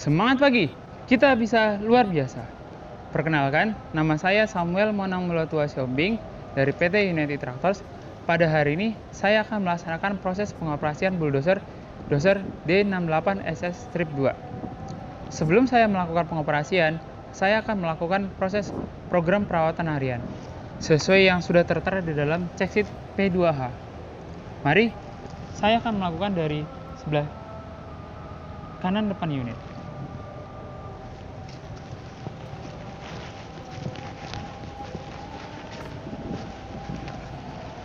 Semangat pagi, kita bisa luar biasa. Perkenalkan, nama saya Samuel Monang Mulotua Siombing dari PT United Tractors. Pada hari ini, saya akan melaksanakan proses pengoperasian bulldozer D68SS Strip 2. Sebelum saya melakukan pengoperasian, saya akan melakukan proses program perawatan harian sesuai yang sudah tertera di dalam checklist P2H. Mari, saya akan melakukan dari sebelah kanan depan unit.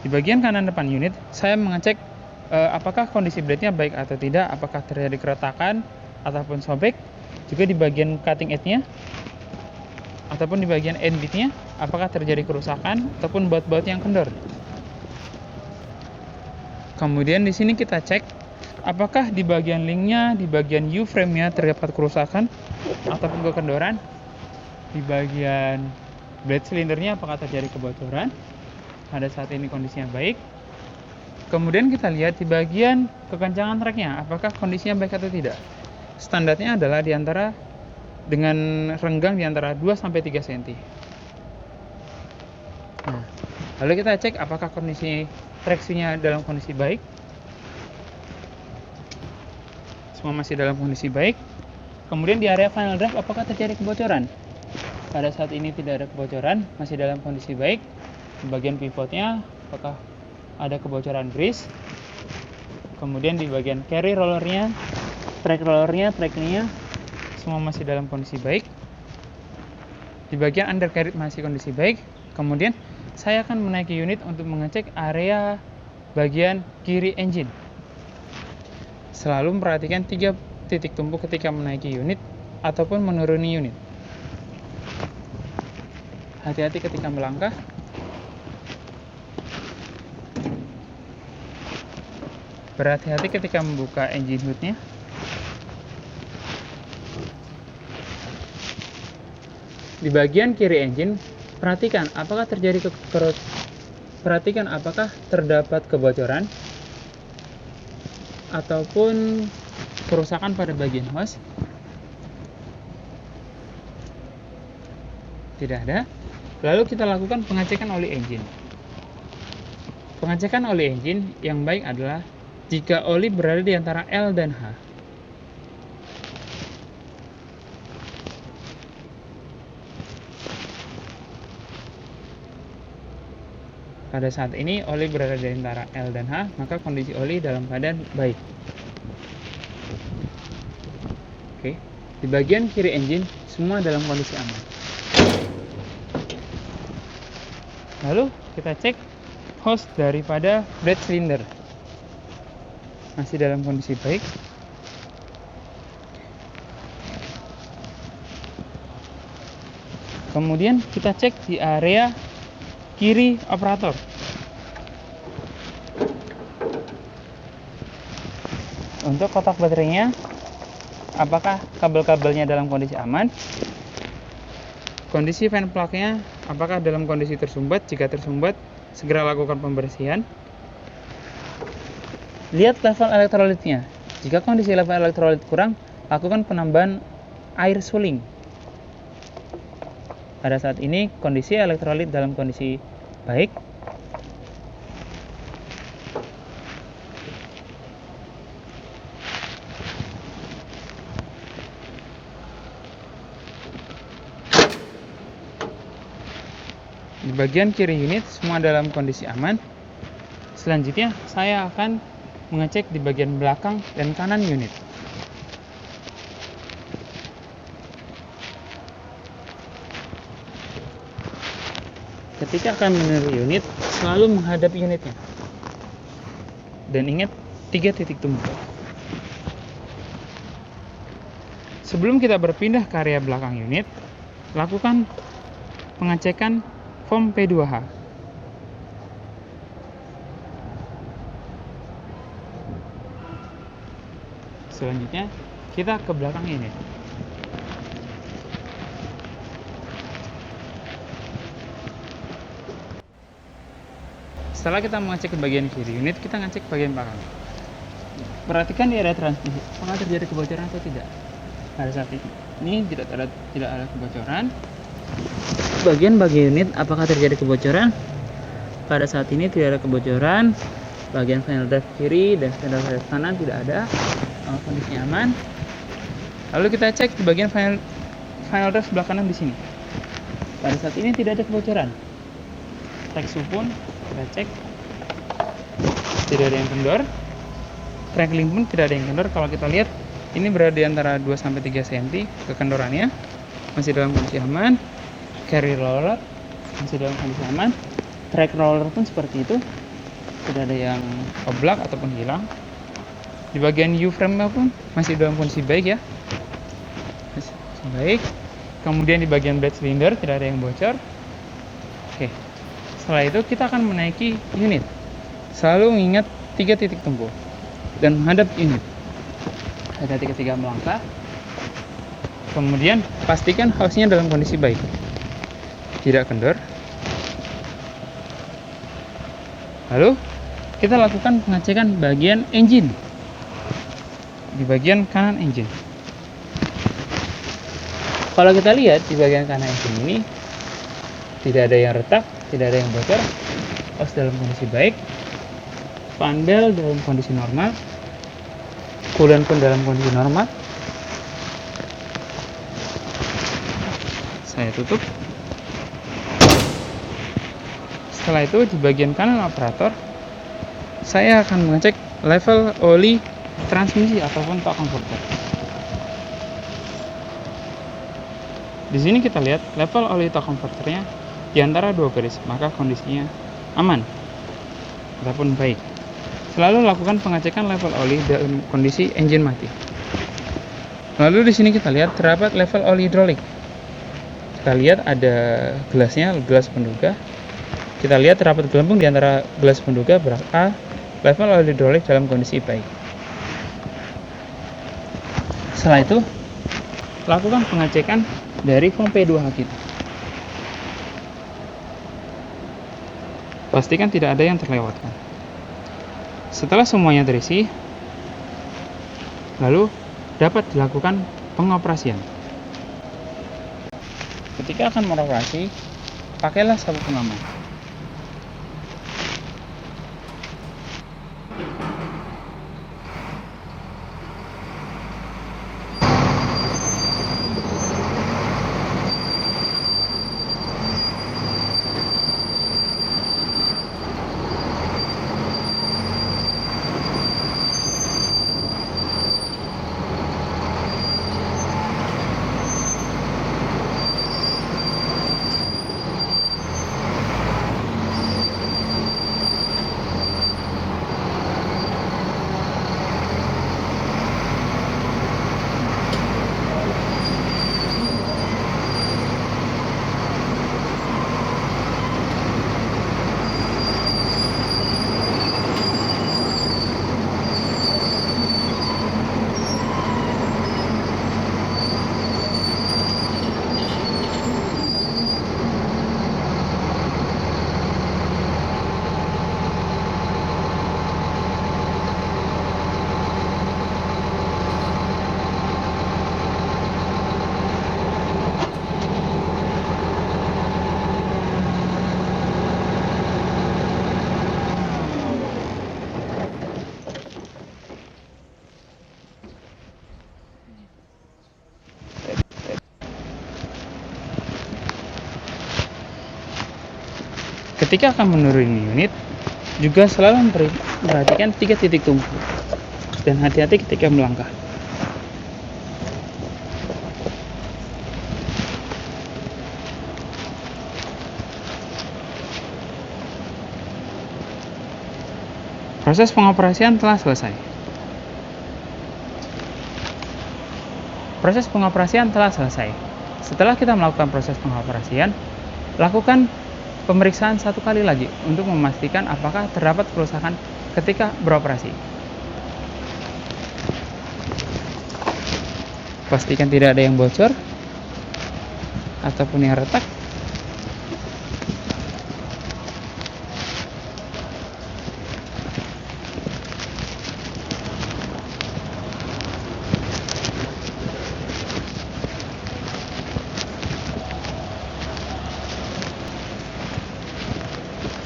Di bagian kanan depan unit, saya mengecek apakah kondisi blade-nya baik atau tidak, apakah terjadi keretakan ataupun sobek. Juga di bagian cutting edge-nya ataupun di bagian end bit-nya, apakah terjadi kerusakan ataupun baut-baut yang kendor. Kemudian di sini kita cek apakah di bagian link-nya, di bagian U-frame-nya terdapat kerusakan ataupun kekendoran. Di bagian blade silindernya apakah terjadi kebocoran. Pada saat ini kondisinya baik. Kemudian kita lihat di bagian kekencangan treknya, apakah kondisinya baik atau tidak. Standarnya adalah dengan renggang di antara 2-3 cm. Nah, lalu kita cek apakah kondisi traksinya dalam kondisi baik. Semua masih dalam kondisi baik. Kemudian di area final drive apakah terjadi kebocoran. Pada saat ini tidak ada kebocoran, masih dalam kondisi baik. Di bagian pivotnya apakah ada kebocoran grease. Kemudian di bagian carry rollernya, track nya semua masih dalam kondisi baik. Di bagian undercarriage masih kondisi baik. Kemudian saya akan menaiki unit untuk mengecek area bagian kiri engine. Selalu memperhatikan 3 titik tumpu ketika menaiki unit ataupun menuruni unit. Hati-hati ketika melangkah. Berhati-hati ketika membuka engine hood-nya. Di bagian kiri engine, perhatikan apakah terdapat kebocoran ataupun kerusakan pada bagian hose. Tidak ada. Lalu kita lakukan pengecekan oli engine. Pengecekan oli engine yang baik adalah jika oli berada di antara L dan H. Pada saat ini oli berada di antara L dan H, maka kondisi oli dalam keadaan baik. Oke, di bagian kiri engine semua dalam kondisi aman. Lalu kita cek hose daripada blade cylinder. Masih dalam kondisi baik. Kemudian kita cek di area kiri operator. Untuk kotak baterainya, apakah kabel-kabelnya dalam kondisi aman? Kondisi fan plug-nya apakah dalam kondisi tersumbat? Jika tersumbat, segera lakukan pembersihan. Lihat level elektrolitnya. Jika kondisi level elektrolit kurang, lakukan penambahan air suling. Pada saat ini kondisi elektrolit dalam kondisi baik. Di bagian kiri unit semua dalam kondisi aman. Selanjutnya saya akan mengecek di bagian belakang dan kanan unit. Ketika akan meniru unit, selalu menghadap unitnya. Dan ingat 3 titik tumpu. Sebelum kita berpindah ke area belakang unit, lakukan pengecekan form P2H. Selanjutnya, kita ke belakang unit. Setelah kita mengecek ke bagian kiri unit, kita ngecek bagian belakang. Perhatikan di area transmisi, apakah terjadi kebocoran atau tidak. Pada saat ini tidak ada kebocoran. Bagian unit apakah terjadi kebocoran? Pada saat ini tidak ada kebocoran. Bagian final drive kiri dan final drive kanan tidak ada. Kondisi aman. Lalu kita cek di bagian final drive sebelah kanan di sini. Pada saat ini tidak ada kebocoran. Tracksu pun kita cek tidak ada yang kendor. Crankling pun tidak ada yang kendor. Kalau kita lihat ini berada di antara 2-3 cm kekendorannya, masih dalam kondisi aman. Carry roller masih dalam kondisi aman. Track roller pun seperti itu, tidak ada yang oblak ataupun hilang. Di bagian U-frame pun masih dalam kondisi baik ya, masih baik. Kemudian di bagian blade cylinder tidak ada yang bocor. Oke, setelah itu kita akan menaiki unit. Selalu mengingat 3 titik tempuh dan menghadap unit. Hati-hati ketika melangkah. Kemudian pastikan housenya dalam kondisi baik, tidak kendor. Lalu kita lakukan pengecekan bagian engine. Di bagian kanan engine, kalau kita lihat di bagian kanan engine ini tidak ada yang retak, tidak ada yang bocor. Hose dalam kondisi baik, fan bell dalam kondisi normal, coolant pun dalam kondisi normal. Saya tutup. Setelah itu di bagian kanan operator, saya akan mengecek level oli transmisi ataupun torque converter. Di sini kita lihat level oli torque converternya di antara 2 garis, maka kondisinya aman ataupun baik. Selalu lakukan pengecekan level oli dalam kondisi engine mati. Lalu di sini kita lihat terdapat level oli hidrolik. Kita lihat ada gelasnya, gelas penduga. Kita lihat terdapat gelembung di antara gelas penduga, berarti level oli hidrolik dalam kondisi baik. Setelah itu, lakukan pengecekan dari form P2H kita. Pastikan tidak ada yang terlewatkan. Setelah semuanya terisi, lalu dapat dilakukan pengoperasian. Ketika akan beroperasi, pakailah sabuk pengaman. Ketika akan menuruni unit, juga selalu memperhatikan 3 titik tumpu dan hati-hati ketika melangkah. Proses pengoperasian telah selesai. Setelah kita melakukan proses pengoperasian, lakukan pemeriksaan 1 kali lagi untuk memastikan apakah terdapat kerusakan ketika beroperasi. Pastikan tidak ada yang bocor ataupun yang retak.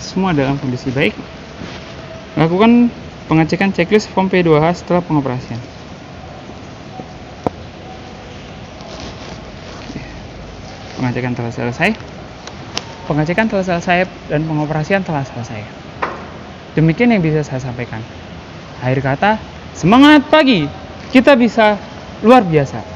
semua dalam kondisi baik. Lakukan pengecekan checklist form P2H setelah pengoperasian. Pengecekan telah selesai. Pengecekan telah selesai dan pengoperasian telah selesai. Demikian yang bisa saya sampaikan. Akhir kata, semangat pagi! Kita bisa luar biasa.